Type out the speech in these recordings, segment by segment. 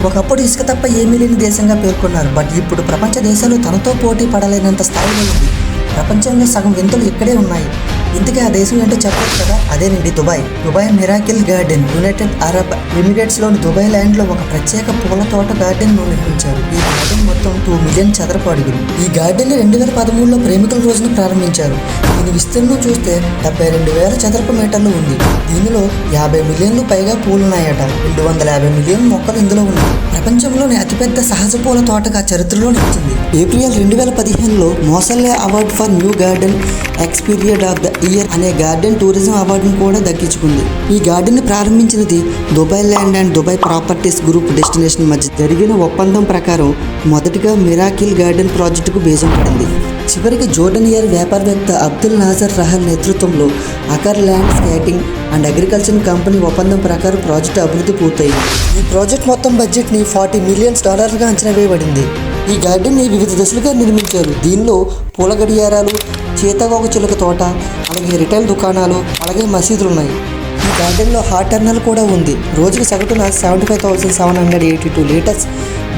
ఒకప్పుడు ఇసుక తప్ప ఏమీ లేని దేశంగా పేర్కొన్నారు. బట్ ఇప్పుడు ప్రపంచ దేశాలు తనతో పోటీ పడలేనంత స్థాయిలో ఉంది. ప్రపంచంలో సగం వింతలు ఇక్కడే ఉన్నాయి. ఇంతకీ ఆ దేశం ఏంటో చెప్పలేదు కదా, అదేనండి Dubai miracle garden. United Arab ఎమిరేట్స్లోని దుబాయ్ ల్యాండ్లో ఒక ప్రత్యేక పూల తోట గార్డెన్ నిర్మించారు. ఈ గార్డెన్ మొత్తం 2 మిలియన్ చదరపు అడుగులు. ఈ గార్డెన్ 2013లో ప్రేమికుల రోజున ప్రారంభించారు. దీని విస్తీర్ణం చూస్తే 72,000 చదరపు మీటర్లు ఉంది. దీనిలో 50 మిలియన్లు పైగా పూలున్నాయట. 250 మిలియన్ మొక్కలు ఇందులో ఉన్నాయి. ప్రపంచంలోని అతిపెద్ద సహజ పూల తోటగా చరిత్రలో నిలిచింది. ఏప్రిల్ 2015లో మోసల్లే award for new garden experience of the year అనే గార్డెన్ టూరిజం అవార్డును కూడా దక్కించుకుంది. ఈ గార్డెన్ ప్రారంభించినది Dubai land and Dubai properties group destination మధ్య జరిగిన ఒప్పందం ప్రకారం మొదటిగా మిరాకిల్ గార్డెన్ ప్రాజెక్టుకు బీజం పడింది. చివరికి జోర్డనియర్ వ్యాపారవేత్త అబ్దుల్ నాజర్ రహల్ నేతృత్వంలో occur land skating and agriculture company ఒప్పందం ప్రకారం ప్రాజెక్టు అభివృద్ధి పూర్తయింది. ఈ ప్రాజెక్ట్ మొత్తం బడ్జెట్ని $40 మిలియన్ అంచనా వేయబడింది. ఈ గార్డెన్ని వివిధ దశలుగా నిర్మించారు. దీనిలో పూల గడియారాలు, చీతగోగ చిలుక తోట, అలాగే రిటైల్ దుకాణాలు, అలాగే మసీదులు ఉన్నాయి. ఈ గార్డెన్లో హాట్ టర్నల్ కూడా ఉంది. రోజుకు సగటున 75,782 లీటర్స్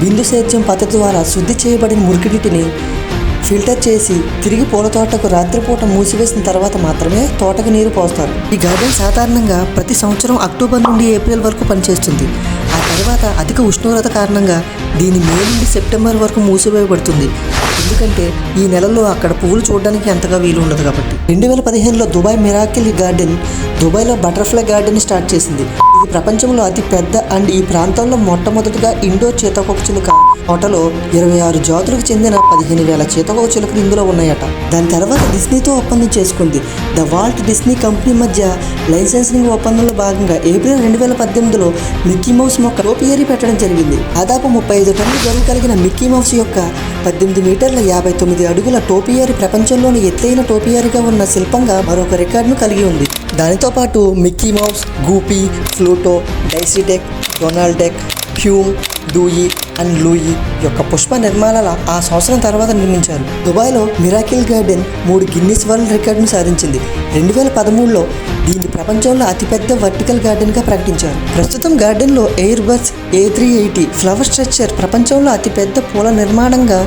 బిందు సేద్యం పద్ధతి ద్వారా శుద్ధి చేయబడిన మురికినీటిని ఫిల్టర్ చేసి తిరిగి పూల తోటకు రాత్రిపూట మూసివేసిన తర్వాత మాత్రమే తోటకు నీరు పోస్తారు. ఈ గార్డెన్ సాధారణంగా ప్రతి సంవత్సరం అక్టోబర్ నుండి ఏప్రిల్ వరకు పనిచేస్తుంది. ఆ తర్వాత అధిక ఉష్ణోగ్రత కారణంగా దీని మే నుండి సెప్టెంబర్ వరకు మూసివేయబడుతుంది. ఎందుకంటే ఈ నెలలో అక్కడ పువ్వులు చూడడానికి అంతగా వీలు ఉండదు కాబట్టి. 2015లో దుబాయ్ మిరాకిల్ గార్డెన్ దుబాయ్లో బటర్ఫ్లై గార్డెన్ స్టార్ట్ చేసింది. ఇది ప్రపంచంలో అతి పెద్ద అండ్ ఈ ప్రాంతంలో మొట్టమొదటిగా ఇండోర్ చీతకొక చిలుక తోటలో 26 జాతులకు చెందిన 15,000 చీతకొక చిలుకలు ఇందులో ఉన్నాయట. దాని తర్వాత డిస్నీతో ఒప్పందం చేసుకుంది. ద వాల్ట్ డిస్నీ కంపెనీ మధ్య లైసెన్సింగ్ ఒప్పందంలో భాగంగా ఏప్రిల్ 2018లో మిక్కీ మౌస్ మొక్క టోపియరీ పెట్టడం జరిగింది. దాదాపు 35 టన్నుల బరువు కలిగిన మిక్కీ మౌస్ యొక్క 18 మీటర్ల 59 అడుగుల టోపియరీ ప్రపంచంలోని ఎత్తైన టోపియరీగా ఉన్న శిల్పంగా మరొక రికార్డును కలిగి ఉంది. దానితో పాటు Mickey Mouse, Goofy, Pluto, Daisy Duck, Donald Duck, Huey, Dewey and Louie యొక్క పుష్ప నిర్మాణాల ఆ సంవత్సరం తర్వాత నిర్మించారు. దుబాయ్లో మిరాకిల్ గార్డెన్ 3 గిన్నిస్ వరల్డ్ రికార్డును సాధించింది. 2013లో దీన్ని ప్రపంచంలో అతిపెద్ద వర్టికల్ గార్డెన్గా ప్రకటించారు. ప్రస్తుతం గార్డెన్లో air bus A380 flower structure ప్రపంచంలో అతిపెద్ద పూల నిర్మాణంగా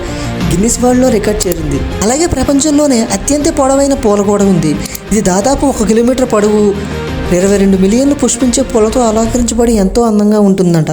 గిన్నిస్ వరల్డ్లో రికార్డ్ చేరింది. అలాగే ప్రపంచంలోనే అత్యంత పొడవైన పూల కూడా ఉంది. ఇది దాదాపు 1 కిలోమీటర్ పొడవు, 22 మిలియన్లు పుష్పించే పూలతో అలంకరించబడి ఎంతో అందంగా ఉంటుందట.